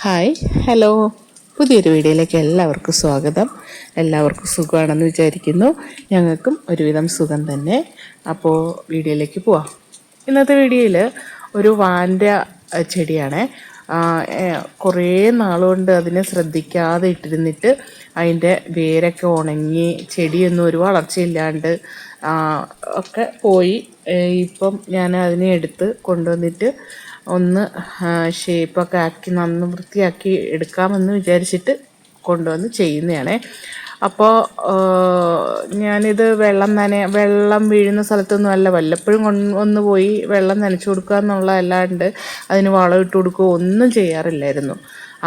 Hi hello, പുതിയൊരു വീഡിയോയിലേക്ക് എല്ലാവർക്കും സ്വാഗതം. എല്ലാവർക്കും സുഖമാണെന്ന് വിചാരിക്കുന്നു. ഞങ്ങൾക്കും ഒരുവിധം സുഖം തന്നെ. അപ്പോൾ വീഡിയോയിലേക്ക് പോവാം. ഇന്നത്തെ വീഡിയോയിൽ ഒരു വാൻ്റെ ചെടിയാണ്. കുറേ നാളുകൊണ്ട് അതിനെ ശ്രദ്ധിക്കാതെ ഇട്ടിരുന്നിട്ട് അതിൻ്റെ വേരൊക്കെ ഉണങ്ങി ചെടിയൊന്നും ഒരു വളർച്ചയില്ലാണ്ട് ഒക്കെ പോയി. ഇപ്പം ഞാൻ അതിനെ എടുത്ത് കൊണ്ടുവന്നിട്ട് ഒന്ന് ഷേപ്പൊക്കെ ആക്കി നന്ന് വൃത്തിയാക്കി എടുക്കാമെന്ന് വിചാരിച്ചിട്ട് കൊണ്ടുവന്ന് ചെയ്യുന്നതാണേ. അപ്പോൾ ഞാനിത് വെള്ളം വീഴുന്ന സ്ഥലത്തൊന്നും അല്ല, വല്ലപ്പോഴും ഒന്ന് പോയി വെള്ളം നനച്ചു കൊടുക്കുക എന്നുള്ളതല്ലാണ്ട് അതിന് വളം ഇട്ട് കൊടുക്കുകയോ ഒന്നും ചെയ്യാറില്ലായിരുന്നു.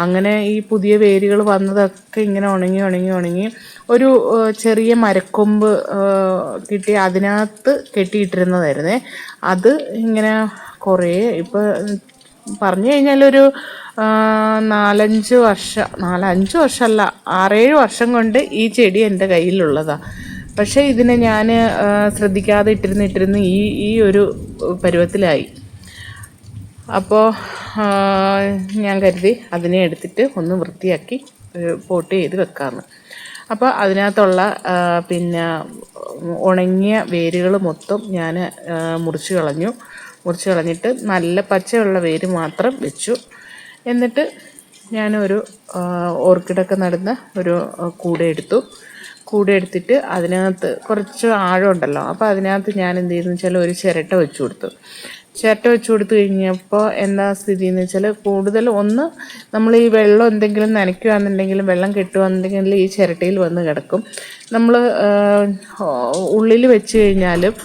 അങ്ങനെ ഈ പുതിയ വേരുകൾ വന്നതൊക്കെ ഇങ്ങനെ ഉണങ്ങി ഒരു ചെറിയ മരക്കൊമ്പ് കിട്ടി അതിനകത്ത് കെട്ടിയിട്ടിരുന്നതായിരുന്നേ. അത് ഇങ്ങനെ കുറേ ഇപ്പോൾ പറഞ്ഞു കഴിഞ്ഞാലൊരു 4-5 വർഷമല്ല, 6-7 വർഷം കൊണ്ട് ഈ ചെടി എൻ്റെ കയ്യിലുള്ളതാണ്. പക്ഷേ ഇതിനെ ഞാൻ ശ്രദ്ധിക്കാതെ ഇട്ടിരുന്ന് ഈ ഒരു പരുവത്തിലായി. അപ്പോൾ ഞാൻ കരുതി അതിനെ എടുത്തിട്ട് ഒന്ന് വൃത്തിയാക്കി പോട്ട് ചെയ്ത് വെക്കാമെന്ന്. അപ്പോൾ അതിനകത്തുള്ള പിന്നെ ഉണങ്ങിയ വേരുകൾ മൊത്തം ഞാൻ മുറിച്ച് കളഞ്ഞിട്ട് നല്ല പച്ചയുള്ള വേര് മാത്രം വെച്ചു. എന്നിട്ട് ഞാനൊരു ഓർക്കിഡൊക്കെ നടുന്ന ഒരു കൂടെ എടുത്തിട്ട് അതിനകത്ത് കുറച്ച് ആഴമുണ്ടല്ലോ. അപ്പോൾ അതിനകത്ത് ഞാൻ എന്ത് ചെയ്തെന്ന് വെച്ചാൽ ഒരു ചിരട്ട വെച്ച് കൊടുത്തു കഴിഞ്ഞപ്പോൾ എന്താ സ്ഥിതി എന്ന് വെച്ചാൽ കൂടുതൽ നമ്മൾ ഈ വെള്ളം എന്തെങ്കിലും നനയ്ക്കുകയാണെന്നുണ്ടെങ്കിലും വെള്ളം കെട്ടുകയാണെന്നുണ്ടെങ്കിൽ ഈ ചിരട്ടയിൽ വന്ന് കിടക്കും. നമ്മൾ ഉള്ളിൽ വെച്ച് കഴിഞ്ഞാലും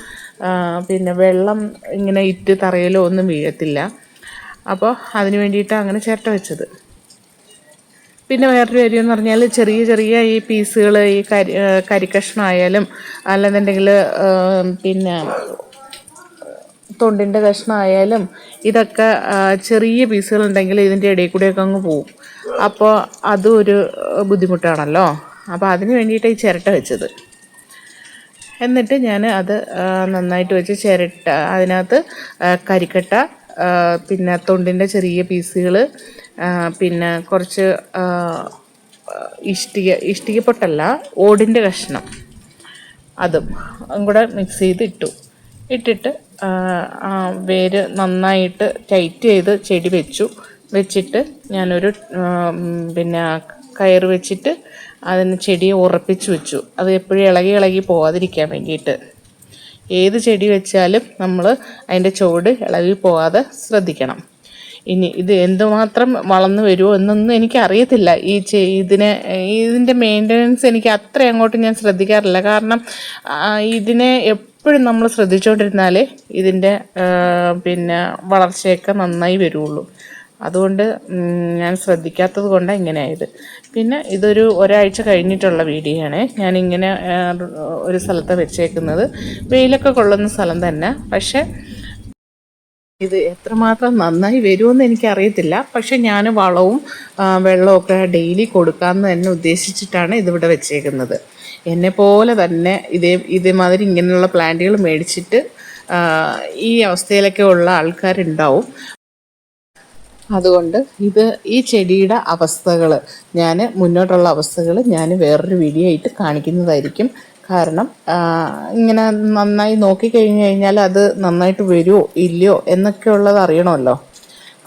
പിന്നെ വെള്ളം ഇങ്ങനെ തറയിലോ ഒന്നും വീഴത്തില്ല. അപ്പോൾ അതിന് വേണ്ടിയിട്ടാണ് അങ്ങനെ ചിരട്ട വെച്ചത്. പിന്നെ വേറൊരു കാര്യം എന്ന് പറഞ്ഞാൽ ചെറിയ ഈ പീസുകൾ, ഈ കരിക്കഷ്ണമായാലും അല്ലെന്നുണ്ടെങ്കിൽ പിന്നെ തൊണ്ടിൻ്റെ കഷ്ണമായാലും ഇതൊക്കെ ചെറിയ പീസുകളുണ്ടെങ്കിൽ ഇതിൻ്റെ ഇടയിൽ കൂടെയൊക്കെ അങ്ങ് പോവും. അപ്പോൾ അതും ഒരു ബുദ്ധിമുട്ടാണല്ലോ. അപ്പോൾ അതിന് വേണ്ടിയിട്ട് ഈ ചിരട്ട വെച്ചത്. എന്നിട്ട് ഞാൻ അത് നന്നായിട്ട് വെച്ച് ചിരട്ട അതിനകത്ത് കരിക്കട്ട, പിന്നെ തൊണ്ടിൻ്റെ ചെറിയ പീസുകൾ, പിന്നെ കുറച്ച് ഇഷ്ടിക പൊട്ടല്ല, ഓടിൻ്റെ കഷ്ണം, അതും കൂടെ മിക്സ് ചെയ്ത് ഇട്ടിട്ട് വേര് നന്നായിട്ട് ടൈറ്റ് ചെയ്ത് ചെടി വെച്ചിട്ട് ഞാനൊരു പിന്നെ കയറ് വെച്ചിട്ട് അതിന് ചെടിയെ ഉറപ്പിച്ച് വെച്ചു. അത് എപ്പോഴും ഇളകി പോകാതിരിക്കാൻ വേണ്ടിയിട്ട്. ഏത് ചെടി വെച്ചാലും നമ്മൾ അതിൻ്റെ ചുവട് ഇളകി പോകാതെ ശ്രദ്ധിക്കണം. ഇനി ഇത് എന്തുമാത്രം വളർന്നു വരുമോ എന്നൊന്നും എനിക്കറിയത്തില്ല. ഇതിൻ്റെ മെയിൻ്റനൻസ് എനിക്ക് അത്ര അങ്ങോട്ട് ഞാൻ ശ്രദ്ധിക്കാറില്ല. കാരണം ഇതിനെ എപ്പോഴും നമ്മൾ ശ്രദ്ധിച്ചുകൊണ്ടിരുന്നാലേ ഇതിൻ്റെ പിന്നെ വളർച്ചയൊക്കെ നന്നായി വരുള്ളൂ. അതുകൊണ്ട് ഞാൻ ശ്രദ്ധിക്കാത്തത് കൊണ്ടാണ് ഇങ്ങനെ ആയത്. പിന്നെ ഇതൊരു ഒരാഴ്ച കഴിഞ്ഞിട്ടുള്ള വീഡിയോ ആണ്. ഞാനിങ്ങനെ ഒരു സ്ഥലത്ത് വെച്ചേക്കുന്നത്. വെയിലൊക്കെ കൊള്ളുന്ന സ്ഥലം തന്നെ. പക്ഷേ ഇത് എത്രമാത്രം നന്നായി വരുമെന്ന് എനിക്കറിയത്തില്ല. പക്ഷെ ഞാൻ വളവും വെള്ളമൊക്കെ ഡെയിലി കൊടുക്കാമെന്ന് തന്നെ ഉദ്ദേശിച്ചിട്ടാണ് ഇതിവിടെ വെച്ചേക്കുന്നത്. എന്നെപ്പോലെ തന്നെ ഇതേമാതിരി ഇങ്ങനെയുള്ള പ്ലാന്റുകൾ മേടിച്ചിട്ട് ഈ അവസ്ഥയിലൊക്കെ ഉള്ള ആൾക്കാരുണ്ടാവും. അതുകൊണ്ട് ഈ ചെടിയുടെ അവസ്ഥകൾ മുന്നോട്ടുള്ള അവസ്ഥകൾ ഞാൻ വേറൊരു വീഡിയോ ആയിട്ട് കാണിക്കുന്നതായിരിക്കും. കാരണം ഇങ്ങനെ നന്നായി നോക്കിക്കഴിഞ്ഞ് കഴിഞ്ഞാൽ അത് നന്നായിട്ട് വരുമോ ഇല്ലയോ എന്നൊക്കെ ഉള്ളത് അറിയണമല്ലോ.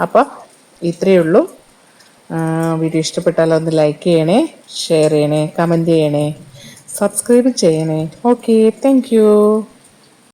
അപ്പോൾ ഇത്രയേ ഉള്ളൂ. വീഡിയോ ഇഷ്ടപ്പെട്ടാൽ ഒന്ന് ലൈക്ക് ചെയ്യണേ, ഷെയർ ചെയ്യണേ, കമൻറ്റ് ചെയ്യണേ, സബ്സ്ക്രൈബ് ചെയ്യണേ. Okay, thank you.